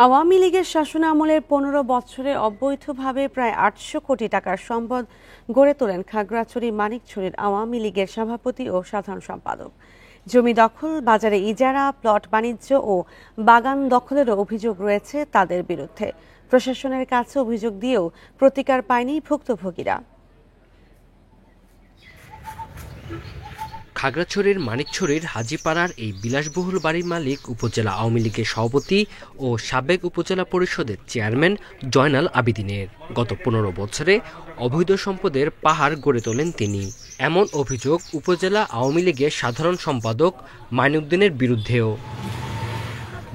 আওয়ামী লীগের শাসনামলের ১৫ বছরে অবৈধভাবে প্রায় ৮০০ কোটি টাকার সম্পদ গড়ে তোলেন খাগড়াছড়ি মানিকছড়ির আওয়ামী লীগের সভাপতি ও সাধারণ সম্পাদক। জমি দখল, বাজারে ইজারা, প্লট বাণিজ্য ও বাগান দখলেরও অভিযোগ রয়েছে তাদের বিরুদ্ধে। প্রশাসনের কাছে অভিযোগ দিয়েও প্রতিকার পায়নি ভুক্তভোগীরা। খাগড়াছড়ির মানিকছড়ির হাজীপাড়ার এই বিলাসবহুল বাড়ির মালিক উপজেলা আওয়ামী লীগের সভাপতি ও সাবেক উপজেলা পরিষদের চেয়ারম্যান জয়নাল আবেদিনের। গত ১৫ বছরে অবৈধ সম্পদের পাহাড় গড়ে তোলেন তিনি। এমন অভিযোগ উপজেলা আওয়ামী লীগের সাধারণ সম্পাদক মাইনুদ্দিনের বিরুদ্ধেও।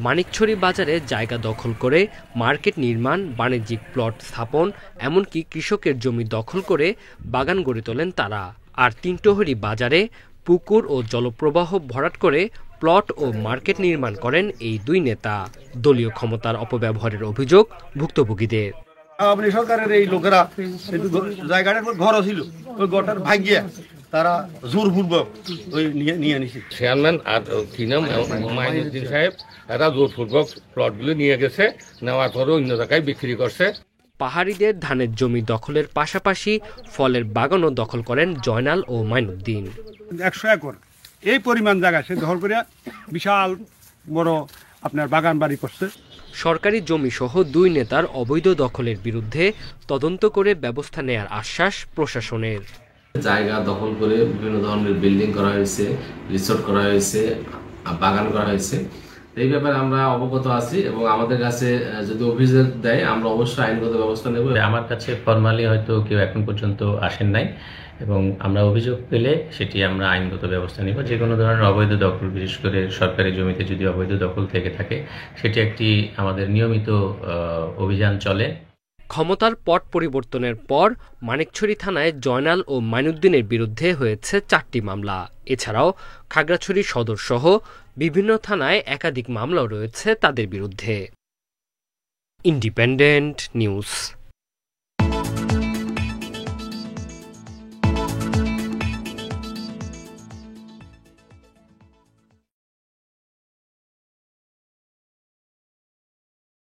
মানিকছড়ি বাজারে জায়গা দখল করে মার্কেট নির্মাণ, বাণিজ্যিক প্লট স্থাপন, এমনকি কৃষকের জমি দখল করে বাগান গড়ে তোলেন তারা। আর তিনটহরি বাজারে পুকুর ও জলপ্রবাহ ভরাট করে প্লট ও মার্কেট নির্মাণ করেন এই দুই নেতা। দলীয় ক্ষমতার অপব্যবহারের অভিযোগ ভুক্তভোগীদের। আওয়ামী সরকারের এই লোকেরা জায়গাটার ঘর ছিল, ওই ঘরটার ভাগিয়ে তারা জোরপূর্বক ওই নিয়ে নিছে। চেয়ারম্যান আর কি নাম মাইনুদ্দিন সাহেব, এরা জোরপূর্বক প্লটগুলো নিয়ে গেছে, নেওয়ার পরে অন্য জায়গায় বিক্রি করছে। পাহাড়িদের ধানের জমি দখলের পাশাপাশি ফলের বাগানও দখল করেন জয়নাল ও মাইনুদ্দিন। ১০০ একর এই পরিমাণ জায়গা সে দখল করে বিশাল বড় আপনার বাগান বাড়ি করছে। সরকারি জমি সহ দুই নেতার অবৈধ দখলের বিরুদ্ধে তদন্ত করে ব্যবস্থা নেয়ার আশ্বাস প্রশাসনের। জায়গা দখল করে বিভিন্ন ধরনের বিল্ডিং করা হয়েছে, রিসোর্ট করা হয়েছে, বাগান করা হয়েছে। এই ব্যাপারে আমরা অবগত আছি এবং আমাদের কাছে যদি অভিযোগ দেয় আমরা অবশ্যই আইনগত ব্যবস্থা নেব। আমার কাছে ফরমালি হয়তো কেউ এখন পর্যন্ত আসেন নাই এবং আমরা অভিযোগ পেলে সেটি আমরা আইনগত ব্যবস্থা নিব। যে কোনো ধরনের অবৈধ দখল, বিশেষ করে সরকারি জমিতে যদি অবৈধ দখল থেকে থাকে, সেটি একটি আমাদের নিয়মিত অভিযান চলে। ক্ষমতার পট পরিবর্তনের পর মানিকছড়ি থানায় জয়নাল ও মাইনুদ্দিনের বিরুদ্ধে হয়েছে 4টি মামলা। এছাড়াও খাগড়াছড়ি সদর সহ বিভিন্ন থানায় একাধিক মামলাও রয়েছে তাদের বিরুদ্ধে। Independent news.